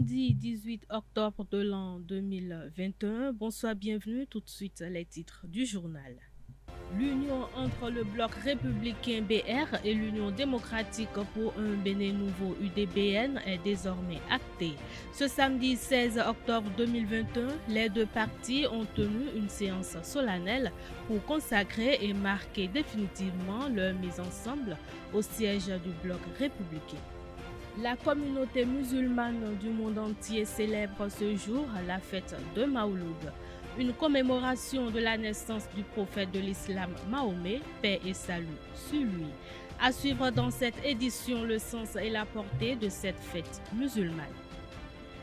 Samedi 18 octobre de l'an 2021. Bonsoir, bienvenue. Tout de suite, les titres du journal. L'union entre le bloc républicain BR et l'Union démocratique pour un Bénin nouveau UDBN est désormais actée. Ce samedi 16 octobre 2021, les deux partis ont tenu une séance solennelle pour consacrer et marquer définitivement leur mise ensemble au siège du bloc républicain. La communauté musulmane du monde entier célèbre ce jour la fête de Maouloud, une commémoration de la naissance du prophète de l'islam Mahomet, paix et salut sur lui. À suivre dans cette édition le sens et la portée de cette fête musulmane.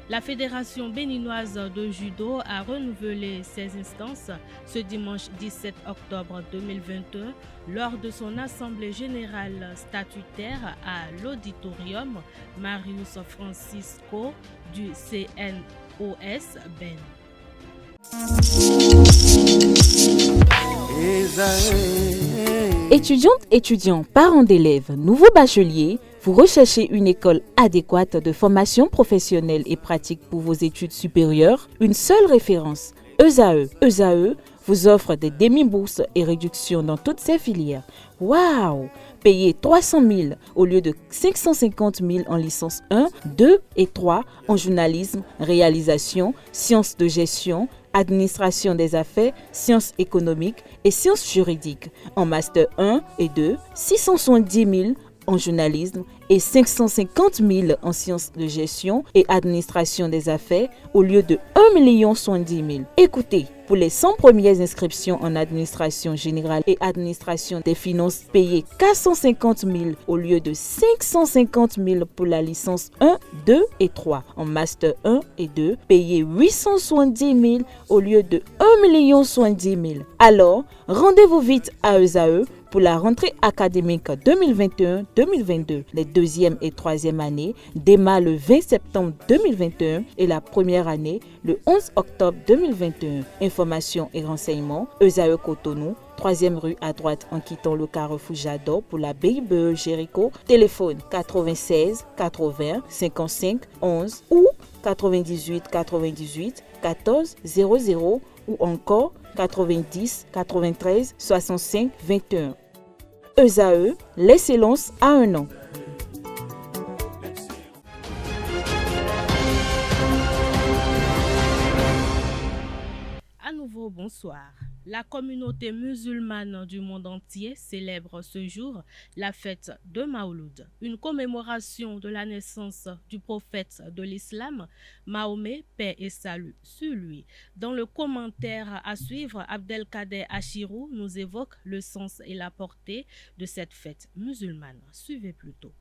La Fédération béninoise de judo a renouvelé ses instances ce dimanche 17 octobre 2021 lors de son assemblée générale statutaire à l'auditorium Marius Francisco du CNOS Ben. Étudiantes, étudiants, parents d'élèves, nouveaux bacheliers, vous recherchez une école adéquate de formation professionnelle et pratique pour vos études supérieures? Une seule référence, ESAE. ESAE vous offre des demi-bourses et réductions dans toutes ces filières. Waouh! Payez 300 000 au lieu de 550 000 en licence 1, 2 et 3 en journalisme, réalisation, sciences de gestion, administration des affaires, sciences économiques et sciences juridiques. En master 1 et 2, 670 000 en journalisme et 550 000 en sciences de gestion et administration des affaires au lieu de 1 070 000. Écoutez, pour les 100 premières inscriptions en administration générale et administration des finances, payez 450 000 au lieu de 550 000 pour la licence 1, 2 et 3. En master 1 et 2, payez 870 000 au lieu de 1 070 000. Alors, rendez-vous vite à ESAE pour la rentrée académique 2021-2022. Les deuxième et troisième années démarrent le 20 septembre 2021 et la première année le 11 octobre 2021. Informations et renseignements, ESAE Cotonou, 3e rue à droite en quittant le carrefour Jador pour la BIBE Jéricho. Téléphone 96 80 55 11 ou 98 98 14 00 ou encore 90 93 65 21. ESAE, l'excellence à un an. À nouveau, bonsoir. La communauté musulmane du monde entier célèbre ce jour la fête de Maouloud, une commémoration de la naissance du prophète de l'islam, Mahomet, paix et salut sur lui. Dans le commentaire à suivre, Abdelkader Achirou nous évoque le sens et la portée de cette fête musulmane. Suivez plutôt.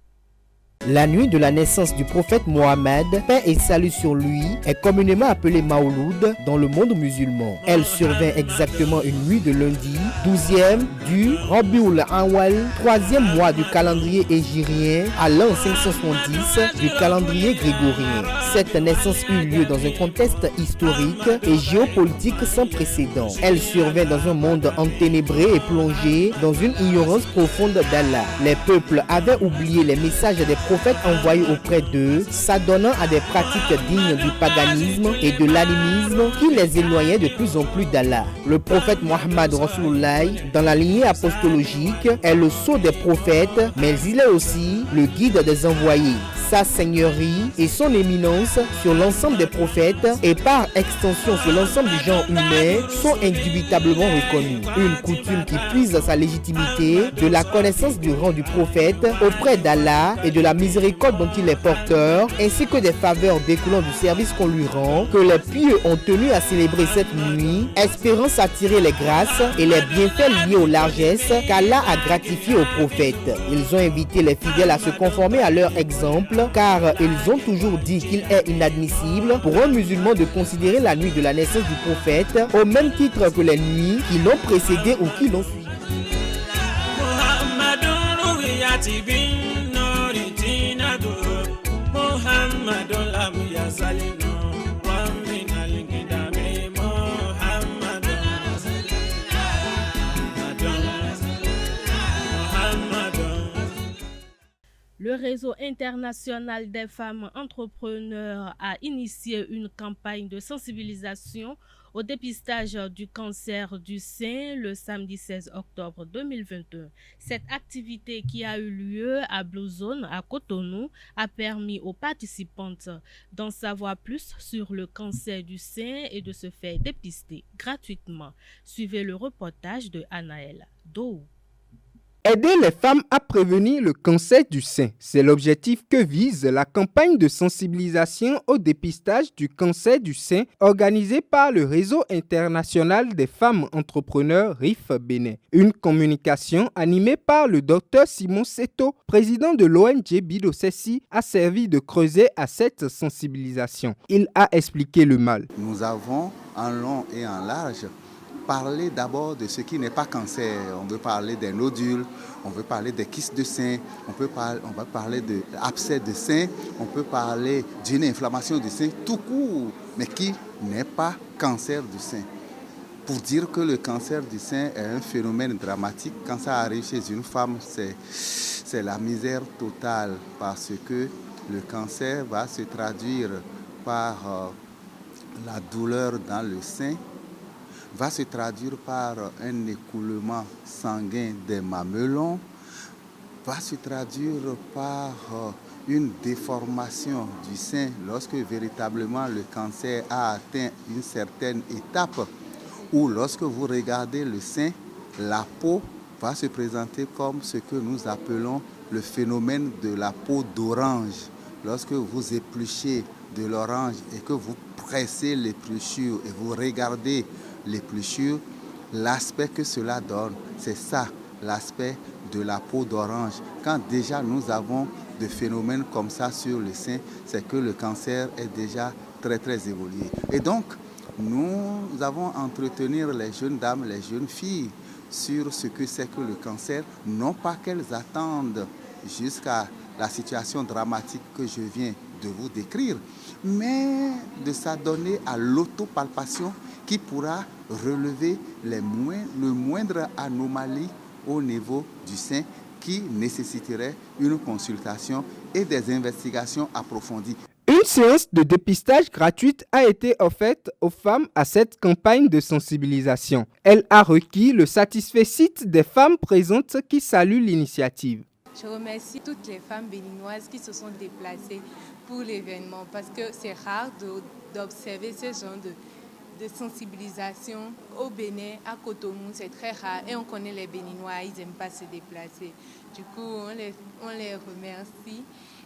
La nuit de la naissance du prophète Mohammed, paix et salut sur lui, est communément appelée Maouloud dans le monde musulman. Elle survient exactement une nuit de lundi, 12e du Rabiul Awal, 3e mois du calendrier hégirien à l'an 570 du calendrier grégorien. Cette naissance eut lieu dans un contexte historique et géopolitique sans précédent. Elle survient dans un monde enténébré et plongé dans une ignorance profonde d'Allah. Les peuples avaient oublié les messages des prophètes envoyés auprès d'eux, s'adonnant à des pratiques dignes du paganisme et de l'animisme qui les éloignaient de plus en plus d'Allah. Le prophète Mohammed Rasulullah, dans la lignée apostologique, est le sceau des prophètes, mais il est aussi le guide des envoyés. Sa seigneurie et son éminence sur l'ensemble des prophètes et par extension sur l'ensemble du genre humain sont indubitablement reconnus. Une coutume qui puise sa légitimité de la connaissance du rang du prophète auprès d'Allah et de la miséricorde dont il est porteur, ainsi que des faveurs découlant du service qu'on lui rend, que les pieux ont tenu à célébrer cette nuit, espérant s'attirer les grâces et les bienfaits liés aux largesses qu'Allah a gratifiées aux prophètes. Ils ont invité les fidèles à se conformer à leur exemple, car ils ont toujours dit qu'il est inadmissible pour un musulman de considérer la nuit de la naissance du prophète au même titre que les nuits qui l'ont précédé ou qui l'ont suivi. Le réseau international des femmes entrepreneurs a initié une campagne de sensibilisation au dépistage du cancer du sein le samedi 16 octobre 2021. Cette activité qui a eu lieu à Blue Zone à Cotonou a permis aux participantes d'en savoir plus sur le cancer du sein et de se faire dépister gratuitement. Suivez le reportage de Anaël Dou. Aider les femmes à prévenir le cancer du sein, c'est l'objectif que vise la campagne de sensibilisation au dépistage du cancer du sein organisée par le Réseau international des femmes entrepreneurs RIF Bénin. Une communication animée par le Dr Simon Seto, président de l'ONG Bidosessi, a servi de creuset à cette sensibilisation. Il a expliqué le mal. Nous avons en long et en large parler d'abord de ce qui n'est pas cancer. On veut parler des nodules, on veut parler des kystes de sein, on va parler de l'abcès de sein, on peut parler d'une inflammation du sein tout court, mais qui n'est pas cancer du sein. Pour dire que le cancer du sein est un phénomène dramatique, quand ça arrive chez une femme, c'est la misère totale parce que le cancer va se traduire par la douleur dans le sein, va se traduire par un écoulement sanguin des mamelons, va se traduire par une déformation du sein lorsque véritablement le cancer a atteint une certaine étape, ou lorsque vous regardez le sein, la peau va se présenter comme ce que nous appelons le phénomène de la peau d'orange. Lorsque vous épluchez de l'orange et que vous pressez l'épluchure et vous regardez l'épluchure, l'aspect que cela donne, c'est ça, l'aspect de la peau d'orange. Quand déjà nous avons des phénomènes comme ça sur le sein, c'est que le cancer est déjà très très évolué. Et donc, nous avons à entretenir les jeunes dames, les jeunes filles sur ce que c'est que le cancer, non pas qu'elles attendent jusqu'à la situation dramatique que je viens de vous décrire, mais de s'adonner à l'autopalpation qui pourra relever le moindre anomalie au niveau du sein qui nécessiterait une consultation et des investigations approfondies. Une séance de dépistage gratuite a été offerte aux femmes à cette campagne de sensibilisation. Elle a requis le satisfecit des femmes présentes qui saluent l'initiative. Je remercie toutes les femmes béninoises qui se sont déplacées pour l'événement parce que c'est rare d'observer ce genre de sensibilisation au Bénin, à Cotonou, c'est très rare et on connaît les Béninois, ils n'aiment pas se déplacer. Du coup, on les remercie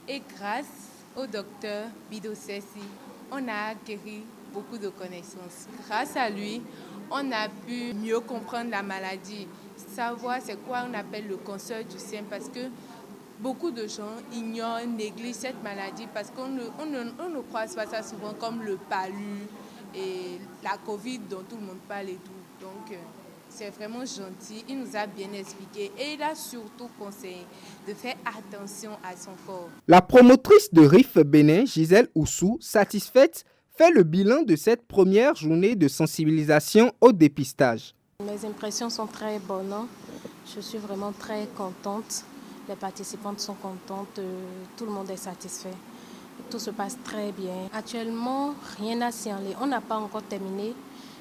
et grâce au docteur Bidosessi, on a acquis beaucoup de connaissances. Grâce à lui, on a pu mieux comprendre la maladie, savoir c'est quoi on appelle le cancer du sein parce que beaucoup de gens ignorent, négligent cette maladie parce qu'on ne croise pas ça souvent comme le palu et la Covid dont tout le monde parle et tout. Donc, c'est vraiment gentil. Il nous a bien expliqué et il a surtout conseillé de faire attention à son corps. La promotrice de RIF Bénin, Gisèle Oussou, satisfaite, fait le bilan de cette première journée de sensibilisation au dépistage. Mes impressions sont très bonnes. Je suis vraiment très contente. Les participantes sont contentes. Tout le monde est satisfait. Tout se passe très bien. Actuellement, rien à signaler. On n'a pas encore terminé,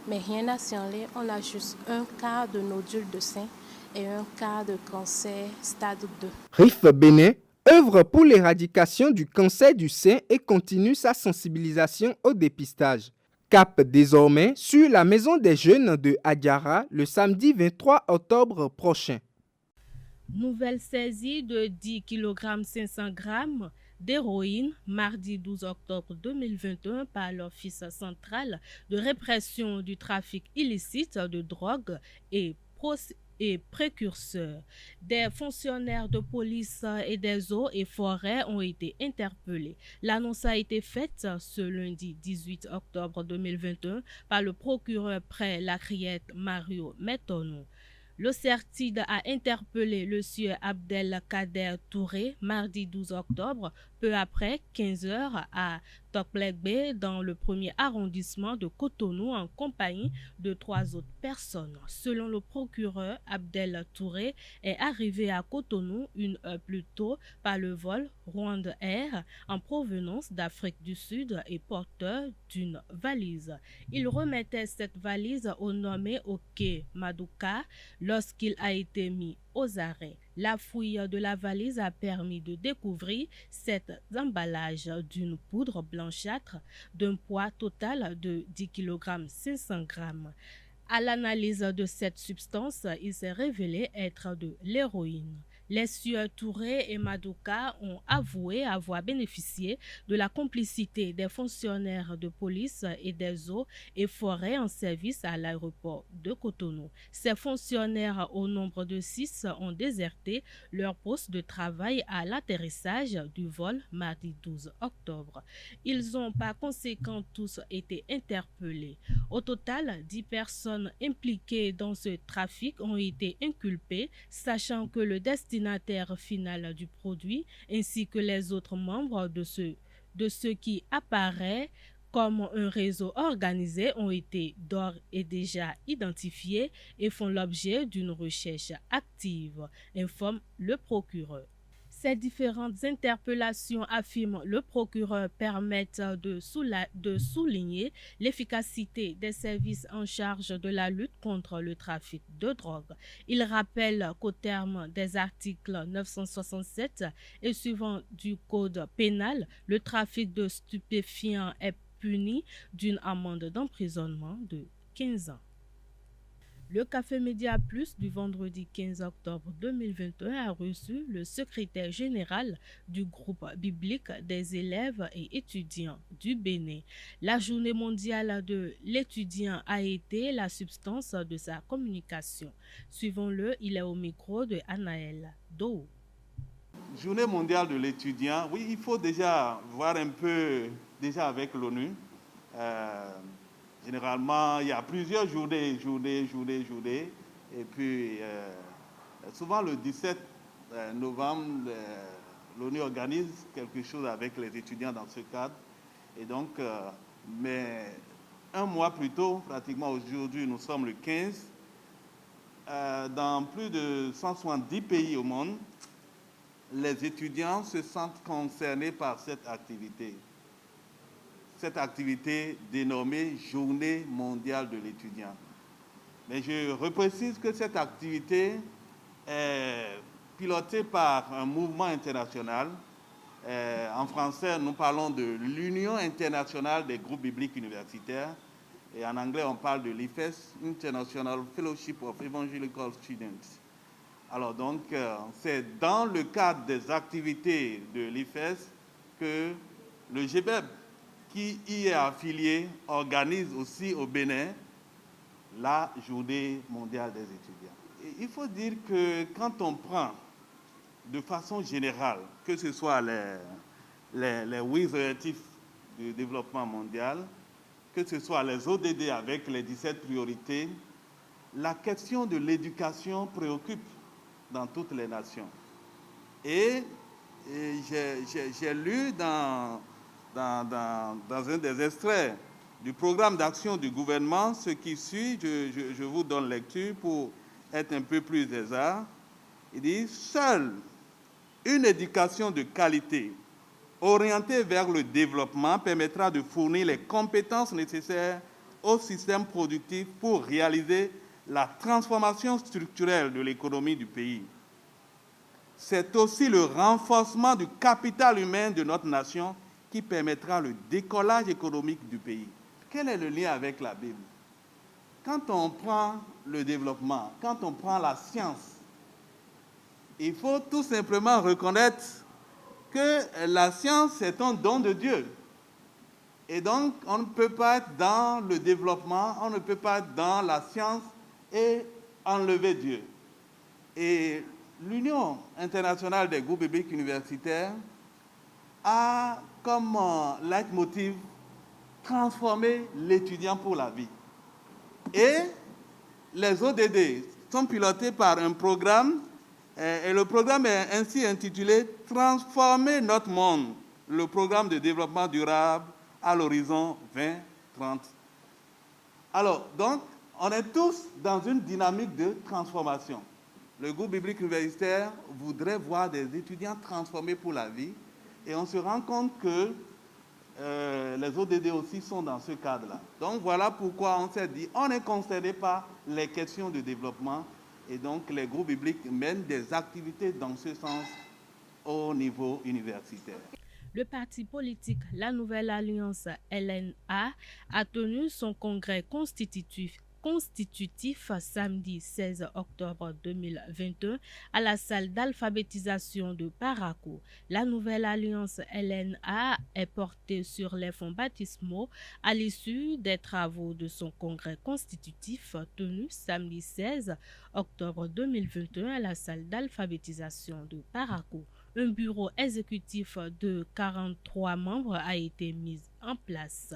mais rien à signaler. On a juste un cas de nodule de sein et un cas de cancer stade 2. RIF Bénin œuvre pour l'éradication du cancer du sein et continue sa sensibilisation au dépistage. Cap désormais sur la maison des jeunes de Adiara le samedi 23 octobre prochain. Nouvelle saisie de 10 kg 500 g d'héroïne mardi 12 octobre 2021 par l'Office central de répression du trafic illicite de drogue et précurseurs. Des fonctionnaires de police et des eaux et forêts ont été interpellés. L'annonce a été faite ce lundi 18 octobre 2021 par le procureur près la Criette Mario Métonou. Le CERTID a interpellé le sieur Abdelkader Touré mardi 12 octobre, peu après 15 heures à Toklegbe dans le premier arrondissement de Cotonou en compagnie de 3 autres personnes. Selon le procureur, Abdel Touré est arrivé à Cotonou 1 heure plus tôt par le vol Rwanda Air en provenance d'Afrique du Sud et porteur d'une valise. Il remettait cette valise au nommé Oke Maduka lorsqu'il a été mis aux arrêts. La fouille de la valise a permis de découvrir 7 emballages d'une poudre blanchâtre d'un poids total de 10 kg 500 g. À l'analyse de cette substance, il s'est révélé être de l'héroïne. Les sieurs Touré et Maduka ont avoué avoir bénéficié de la complicité des fonctionnaires de police et des eaux et forêts en service à l'aéroport de Cotonou. Ces fonctionnaires, au nombre de 6, ont déserté leur poste de travail à l'atterrissage du vol mardi 12 octobre. Ils ont par conséquent tous été interpellés. Au total, 10 personnes impliquées dans ce trafic ont été inculpées, sachant que le destinataire final du produit ainsi que les autres membres de ce qui apparaît comme un réseau organisé ont été d'ores et déjà identifiés et font l'objet d'une recherche active, informe le procureur. Ces différentes interpellations, affirme le procureur, permettent de souligner l'efficacité des services en charge de la lutte contre le trafic de drogue. Il rappelle qu'au terme des articles 967 et suivant du Code pénal, le trafic de stupéfiants est puni d'une amende d'emprisonnement de 15 ans. Le Café Média Plus du vendredi 15 octobre 2021 a reçu le secrétaire général du groupe biblique des élèves et étudiants du Bénin. La journée mondiale de l'étudiant a été la substance de sa communication. Suivons-le, il est au micro de Anaël Dou. Journée mondiale de l'étudiant, oui, il faut déjà voir un peu déjà avec l'ONU. Généralement, il y a plusieurs journées. Et puis, souvent le 17 novembre, l'ONU organise quelque chose avec les étudiants dans ce cadre. Et donc, mais un mois plus tôt, pratiquement aujourd'hui, nous sommes le 15, dans plus de 170 pays au monde, les étudiants se sentent concernés par cette activité. Cette activité dénommée Journée mondiale de l'étudiant. Mais je reprécise que cette activité est pilotée par un mouvement international. En français, nous parlons de l'Union internationale des groupes bibliques universitaires. Et en anglais, on parle de l'IFES, International Fellowship of Evangelical Students. Alors donc, c'est dans le cadre des activités de l'IFES que le GBEB, qui y est affilié, organise aussi au Bénin la Journée mondiale des étudiants. Et il faut dire que quand on prend de façon générale, que ce soit les 8 objectifs du développement mondial, que ce soit les ODD avec les 17 priorités, la question de l'éducation préoccupe dans toutes les nations. Et j'ai lu dans un des extraits du programme d'action du gouvernement, ce qui suit, je vous donne lecture pour être un peu plus exact. Il dit « Seule une éducation de qualité orientée vers le développement permettra de fournir les compétences nécessaires au système productif pour réaliser la transformation structurelle de l'économie du pays. C'est aussi le renforcement du capital humain de notre nation qui permettra le décollage économique du pays. » Quel est le lien avec la Bible? Quand on prend le développement, quand on prend la science, il faut tout simplement reconnaître que la science est un don de Dieu. Et donc, on ne peut pas être dans le développement, on ne peut pas être dans la science et enlever Dieu. Et l'Union internationale des groupes bibliques universitaires a comme leitmotiv transformer l'étudiant pour la vie. Et les ODD, sont pilotés par un programme, et le programme est ainsi intitulé « Transformer notre monde, le programme de développement durable à l'horizon 2030 ». Alors, donc, on est tous dans une dynamique de transformation. Le groupe biblique universitaire voudrait voir des étudiants transformés pour la vie, et on se rend compte que les ODD aussi sont dans ce cadre-là. Donc voilà pourquoi on s'est dit, on est concerné par les questions de développement, et donc les groupes bibliques mènent des activités dans ce sens au niveau universitaire. Le parti politique La Nouvelle Alliance LNA a tenu son congrès constitutif samedi 16 octobre 2021 à la salle d'alphabétisation de Parakou. La Nouvelle Alliance LNA est portée sur les fonds baptismaux à l'issue des travaux de son congrès constitutif tenu samedi 16 octobre 2021 à la salle d'alphabétisation de Parakou. Un bureau exécutif de 43 membres a été mis en place.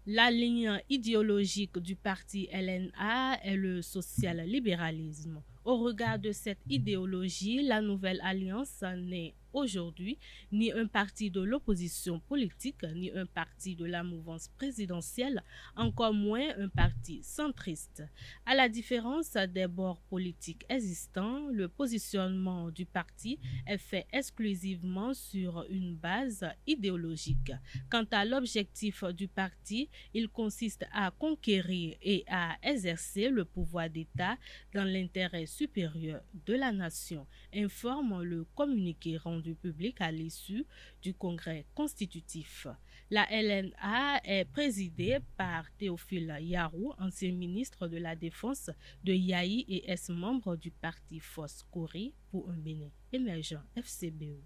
La ligne idéologique du parti LNA est le social-libéralisme. Au regard de cette idéologie, la Nouvelle Alliance n'est aujourd'hui ni un parti de l'opposition politique, ni un parti de la mouvance présidentielle, encore moins un parti centriste. À la différence des bords politiques existants, le positionnement du parti est fait exclusivement sur une base idéologique. Quant à l'objectif du parti, il consiste à conquérir et à exercer le pouvoir d'État dans l'intérêt supérieur de la nation, informe le communiqué rendu public à l'issue du congrès constitutif. La LNA est présidée par Théophile Yarou, ancien ministre de la Défense de Yaï et ex-membre du parti Force Kori pour un Bénin émergent FCBE.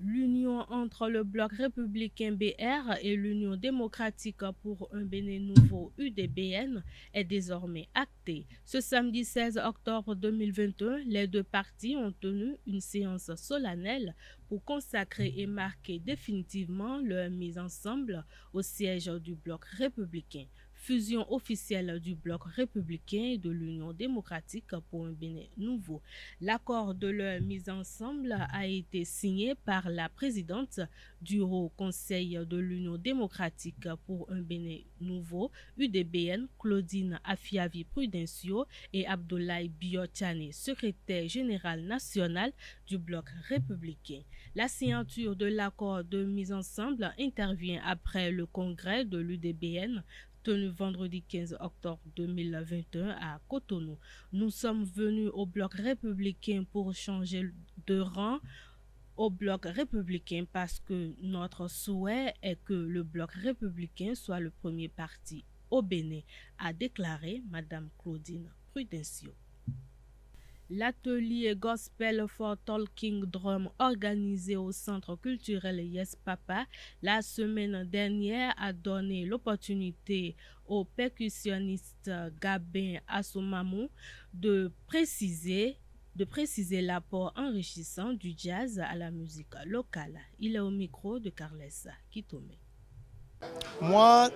L'union entre le bloc républicain BR et l'Union démocratique pour un Bénin nouveau UDBN est désormais actée. Ce samedi 16 octobre 2021, les deux partis ont tenu une séance solennelle pour consacrer et marquer définitivement leur mise ensemble au siège du bloc républicain. Fusion officielle du bloc républicain et de l'Union démocratique pour un Bénin nouveau. L'accord de leur mise ensemble a été signé par la présidente du Haut Conseil de l'Union démocratique pour un Bénin nouveau, UDBN, Claudine Afiavi Prudencio, et Abdoulaye Biotchane, secrétaire général national du bloc républicain. La signature de l'accord de mise ensemble intervient après le congrès de l'UDBN tenu vendredi 15 octobre 2021 à Cotonou. Nous sommes venus au bloc républicain pour changer de rang au bloc républicain parce que notre souhait est que le bloc républicain soit le premier parti au Bénin, a déclaré Madame Claudine Prudencio. L'atelier Gospel for Talking Drum organisé au Centre culturel Yes Papa la semaine dernière a donné l'opportunité au percussionniste Gabin Assoumamou de préciser l'apport enrichissant du jazz à la musique locale. Il est au micro de Carles Kitome. Moi,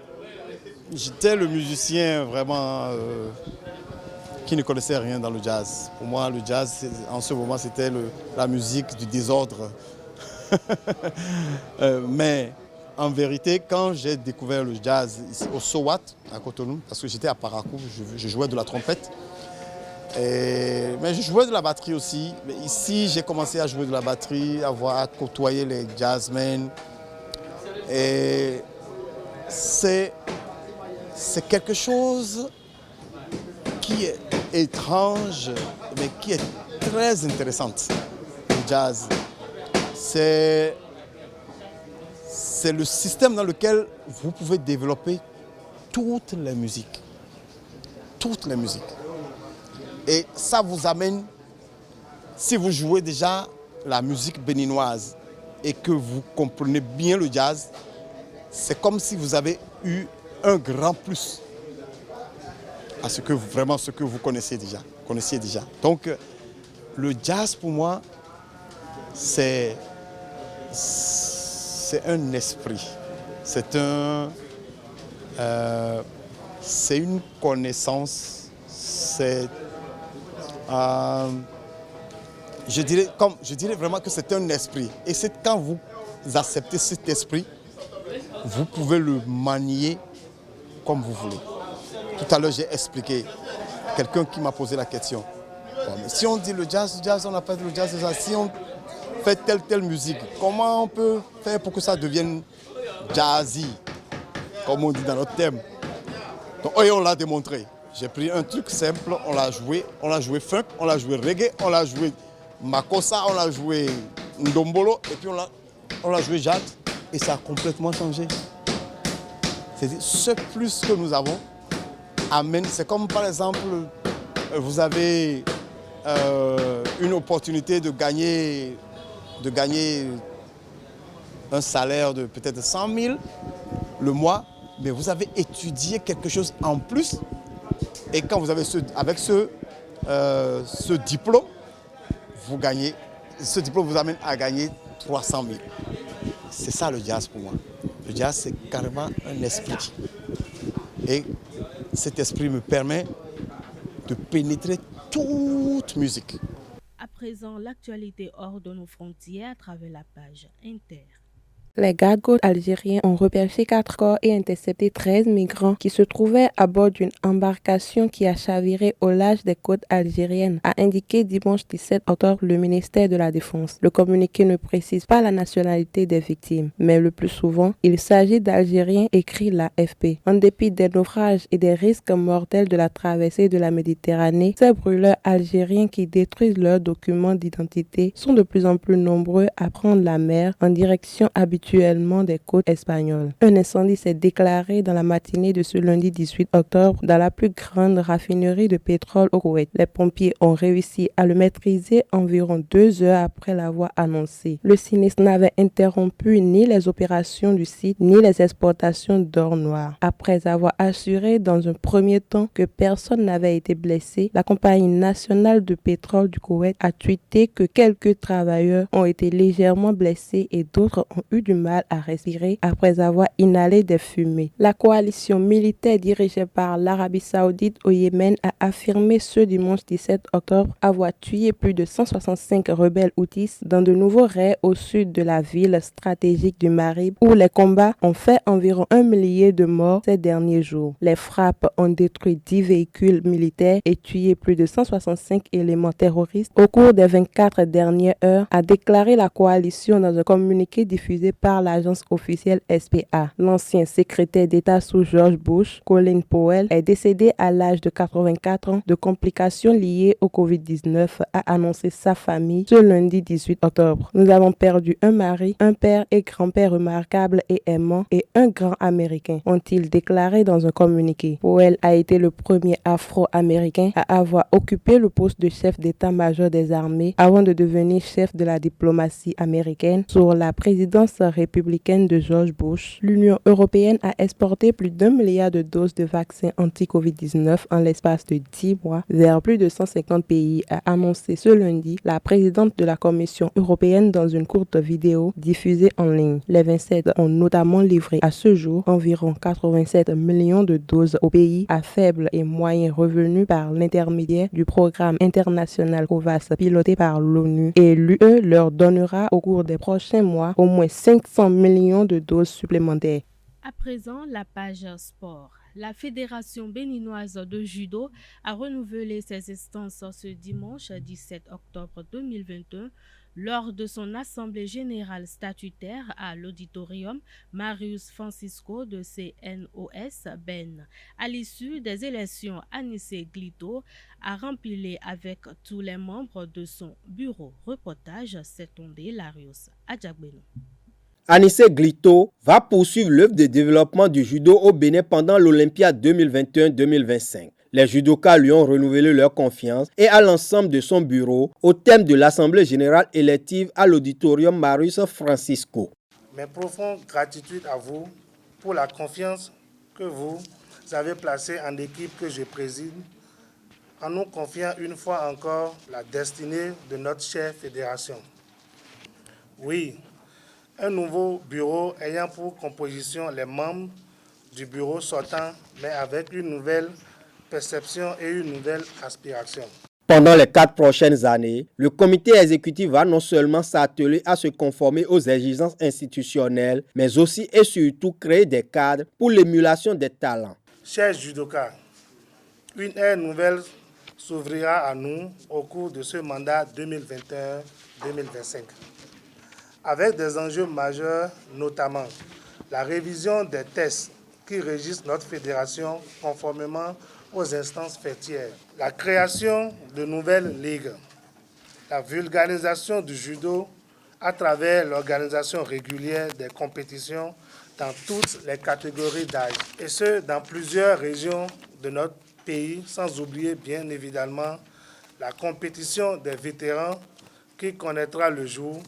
j'étais le musicien vraiment qui ne connaissait rien dans le jazz. Pour moi, le jazz, en ce moment, c'était la musique du désordre. Mais en vérité, quand j'ai découvert le jazz ici, au SOWAT, à Cotonou, parce que j'étais à Parakou, je jouais de la trompette, mais je jouais de la batterie aussi. Mais ici, j'ai commencé à jouer de la batterie, à côtoyer les jazzmen. Et c'est quelque chose qui est étrange, mais qui est très intéressante, le jazz. C'est le système dans lequel vous pouvez développer toutes les musiques. Toutes les musiques. Et ça vous amène, si vous jouez déjà la musique béninoise et que vous comprenez bien le jazz, c'est comme si vous avez eu un grand plus à ce que vous connaissiez déjà. Donc, le jazz pour moi, c'est un esprit, c'est une connaissance, c'est Je dirais vraiment que c'est un esprit. Et c'est quand vous acceptez cet esprit, vous pouvez le manier comme vous voulez. Tout à l'heure, j'ai expliqué, quelqu'un qui m'a posé la question. Bon, mais si on dit le jazz, on n'a pas dit le jazz. Si on fait telle musique, comment on peut faire pour que ça devienne jazzy, comme on dit dans notre thème? Donc, on l'a démontré. J'ai pris un truc simple, on l'a joué funk, on l'a joué reggae, on l'a joué makossa, on l'a joué ndombolo, et puis on l'a joué jazz, et ça a complètement changé. C'est-à-dire, ce plus que nous avons amène, c'est comme par exemple, vous avez une opportunité de gagner un salaire de peut-être 100 000 le mois, mais vous avez étudié quelque chose en plus. Et quand vous avez avec ce diplôme, ce diplôme vous amène à gagner 300 000. C'est ça le jazz pour moi. Le jazz, c'est carrément un esprit. Et cet esprit me permet de pénétrer toute musique. À présent, l'actualité hors de nos frontières à travers la page Inter. Les gardes-côtes algériens ont repêché 4 corps et intercepté 13 migrants qui se trouvaient à bord d'une embarcation qui a chaviré au large des côtes algériennes, a indiqué dimanche 17 octobre le ministère de la Défense. Le communiqué ne précise pas la nationalité des victimes, mais le plus souvent, il s'agit d'Algériens, écrit l'AFP. En dépit des naufrages et des risques mortels de la traversée de la Méditerranée, ces brûleurs algériens qui détruisent leurs documents d'identité sont de plus en plus nombreux à prendre la mer en direction habituelle des côtes espagnoles. Un incendie s'est déclaré dans la matinée de ce lundi 18 octobre dans la plus grande raffinerie de pétrole au Koweït. Les pompiers ont réussi à le maîtriser environ 2 heures après l'avoir annoncé. Le sinistre n'avait interrompu ni les opérations du site ni les exportations d'or noir. Après avoir assuré dans un premier temps que personne n'avait été blessé, la compagnie nationale de pétrole du Koweït a tweeté que quelques travailleurs ont été légèrement blessés et d'autres ont eu du mal à respirer après avoir inhalé des fumées. La coalition militaire dirigée par l'Arabie Saoudite au Yémen a affirmé ce dimanche 17 octobre avoir tué plus de 165 rebelles houthis dans de nouveaux raids au sud de la ville stratégique du Marib où les combats ont fait environ 1 millier de morts ces derniers jours. Les frappes ont détruit 10 véhicules militaires et tué plus de 165 éléments terroristes au cours des 24 dernières heures, a déclaré la coalition dans un communiqué diffusé par l'agence officielle SPA. L'ancien secrétaire d'État sous George Bush, Colin Powell, est décédé à l'âge de 84 ans de complications liées au Covid-19, a annoncé sa famille ce lundi 18 octobre. Nous avons perdu un mari, un père et grand-père remarquable et aimant et un grand Américain, ont-ils déclaré dans un communiqué. Powell a été le premier Afro-Américain à avoir occupé le poste de chef d'état-major des armées avant de devenir chef de la diplomatie américaine sous la présidence républicaine de George Bush. L'Union européenne a exporté plus d'1 milliard de doses de vaccins anti-Covid-19 en l'espace de 10 mois vers plus de 150 pays, a annoncé ce lundi la présidente de la Commission européenne dans une courte vidéo diffusée en ligne. Les 27 ont notamment livré à ce jour environ 87 millions de doses aux pays à faible et moyen revenu par l'intermédiaire du programme international COVAX piloté par l'ONU, et l'UE leur donnera au cours des prochains mois au moins 500 millions de doses supplémentaires. À présent, la page sport. La Fédération béninoise de judo a renouvelé ses instances ce dimanche 17 octobre 2021 lors de son assemblée générale statutaire à l'auditorium Marius Francisco de CNOS Ben. À l'issue des élections, Anissé Glito a rempli avec tous les membres de son bureau. Reportage Setondé Larios Adjagbeno. Anissé Glito va poursuivre l'œuvre de développement du judo au Bénin pendant l'Olympiade 2021-2025. Les judokas lui ont renouvelé leur confiance et à l'ensemble de son bureau au thème de l'Assemblée générale élective à l'auditorium Marius Francisco. Mes profondes gratitudes à vous pour la confiance que vous avez placée en l'équipe que je préside, en nous confiant une fois encore la destinée de notre chère fédération. Oui, un nouveau bureau ayant pour composition les membres du bureau sortant, mais avec une nouvelle perception et une nouvelle aspiration. Pendant les 4 prochaines années, le comité exécutif va non seulement s'atteler à se conformer aux exigences institutionnelles, mais aussi et surtout créer des cadres pour l'émulation des talents. Chers judokas, une ère nouvelle s'ouvrira à nous au cours de ce mandat 2021-2025, avec des enjeux majeurs, notamment la révision des tests qui régissent notre fédération conformément aux instances faîtières, la création de nouvelles ligues, la vulgarisation du judo à travers l'organisation régulière des compétitions dans toutes les catégories d'âge, et ce, dans plusieurs régions de notre pays, sans oublier bien évidemment la compétition des vétérans qui connaîtra le jour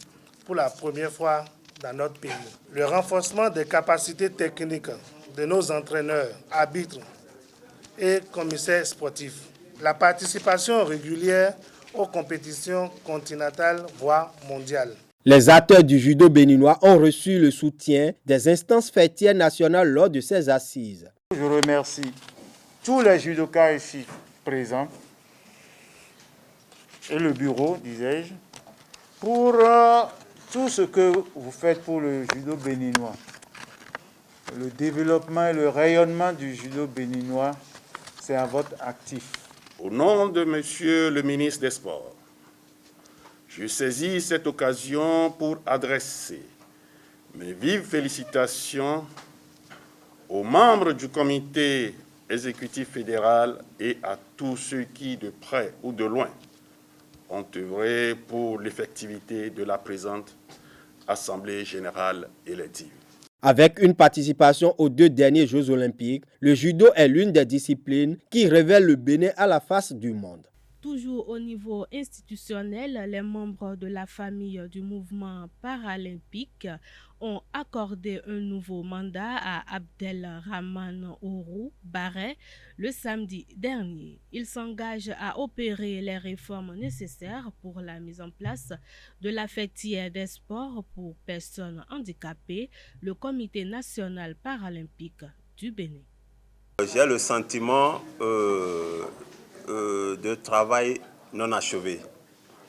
pour la première fois dans notre pays. Le renforcement des capacités techniques de nos entraîneurs, arbitres et commissaires sportifs. La participation régulière aux compétitions continentales, voire mondiales. Les acteurs du judo béninois ont reçu le soutien des instances faîtières nationales lors de ces assises. Je remercie tous les judokas ici présents et le bureau, disais-je, pour tout ce que vous faites pour le judo béninois. Le développement et le rayonnement du judo béninois, c'est à votre actif. Au nom de Monsieur le ministre des Sports, je saisis cette occasion pour adresser mes vives félicitations aux membres du comité exécutif fédéral et à tous ceux qui, de près ou de loin, ont œuvré pour l'effectivité de la présente Assemblée générale élective. Avec une participation aux 2 derniers Jeux olympiques, le judo est l'une des disciplines qui révèle le Bénin à la face du monde. Toujours au niveau institutionnel, les membres de la famille du mouvement paralympique ont accordé un nouveau mandat à Abdelrahman Ourou Barret le samedi dernier. Il s'engage à opérer les réformes nécessaires pour la mise en place de la fêtière des sports pour personnes handicapées, le Comité national paralympique du Bénin. J'ai le sentiment de travail non achevé.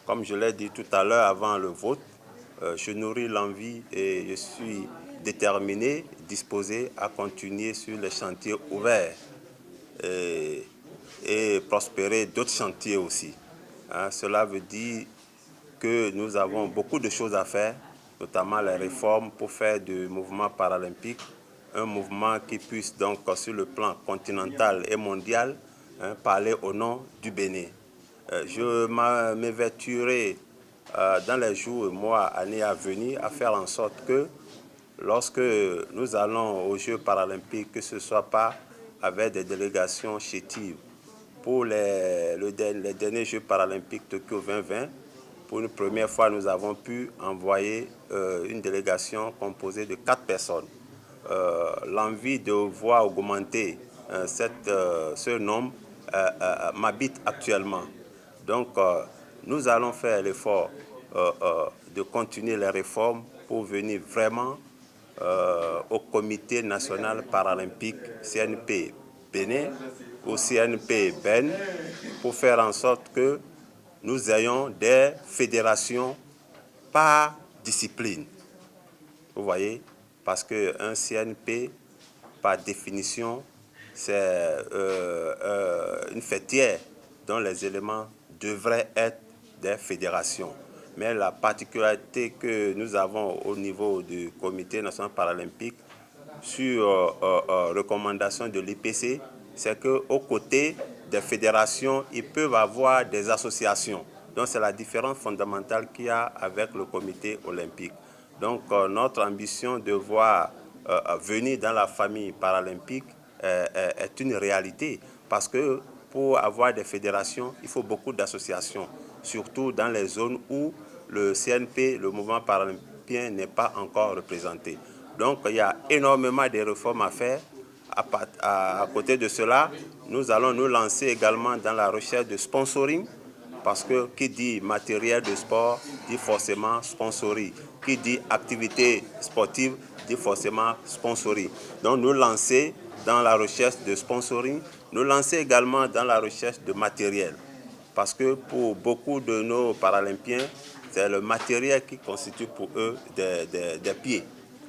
Comme je l'ai dit tout à l'heure avant le vote, je nourris l'envie et je suis déterminé, disposé à continuer sur les chantiers ouverts et prospérer d'autres chantiers aussi. Cela veut dire que nous avons beaucoup de choses à faire, notamment les réformes pour faire du mouvement paralympique un mouvement qui puisse donc sur le plan continental et mondial parler au nom du Bénin. Je m'évertuerai dans les jours, mois, années à venir à faire en sorte que lorsque nous allons aux Jeux paralympiques, que ce ne soit pas avec des délégations chétives. Pour les derniers Jeux paralympiques Tokyo 2020, pour une première fois, nous avons pu envoyer une délégation composée de 4 personnes. L'envie de voir augmenter ce nombre m'habite actuellement. Donc, nous allons faire l'effort de continuer les réformes pour venir vraiment au Comité national paralympique CNP Bénin ou CNP Ben pour faire en sorte que nous ayons des fédérations par discipline. Vous voyez, parce qu'un CNP, par définition, c'est une fêtière dont les éléments devraient être des fédérations. Mais la particularité que nous avons au niveau du Comité national paralympique, sur recommandation de l'IPC, c'est qu'aux côtés des fédérations, ils peuvent avoir des associations. Donc c'est la différence fondamentale qu'il y a avec le Comité olympique. Donc notre ambition de voir venir dans la famille paralympique est une réalité, parce que pour avoir des fédérations, il faut beaucoup d'associations, surtout dans les zones où le CNP, le mouvement paralympien, n'est pas encore représenté. Donc il y a énormément de réformes à faire. À côté de cela, nous allons nous lancer également dans la recherche de sponsoring, parce que qui dit matériel de sport dit forcément sponsoring. Qui dit activité sportive dit forcément sponsoring. Donc nous lancer dans la recherche de sponsoring, nous lancer également dans la recherche de matériel. parce que pour beaucoup de nos Paralympiens, c'est le matériel qui constitue pour eux des pieds.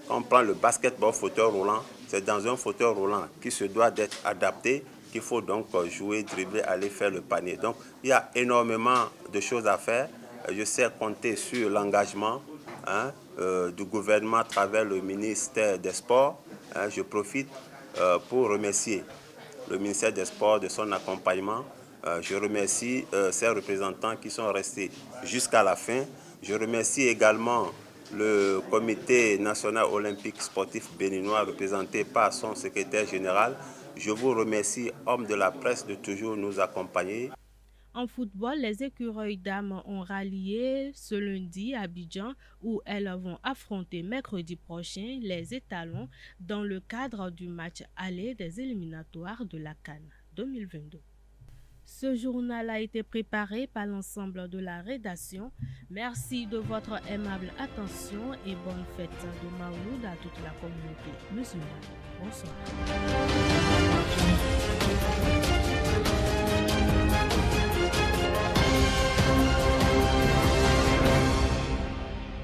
Quand on prend le basketball fauteuil roulant, c'est dans un fauteuil roulant qui se doit d'être adapté, qu'il faut donc jouer, dribbler, aller faire le panier. Donc il y a énormément de choses à faire. Je sais compter sur l'engagement du gouvernement à travers le ministère des Sports. Je profite pour remercier le ministère des Sports de son accompagnement. Je remercie ses représentants qui sont restés jusqu'à la fin. Je remercie également le Comité national olympique sportif béninois représenté par son secrétaire général. Je vous remercie, hommes de la presse, de toujours nous accompagner. En football, les écureuils dames ont rallié ce lundi à Abidjan où elles vont affronter mercredi prochain les étalons dans le cadre du match aller des éliminatoires de la CAN 2022. Ce journal a été préparé par l'ensemble de la rédaction. Merci de votre aimable attention et bonne fête de Mawlud à toute la communauté musulmane. Bonsoir.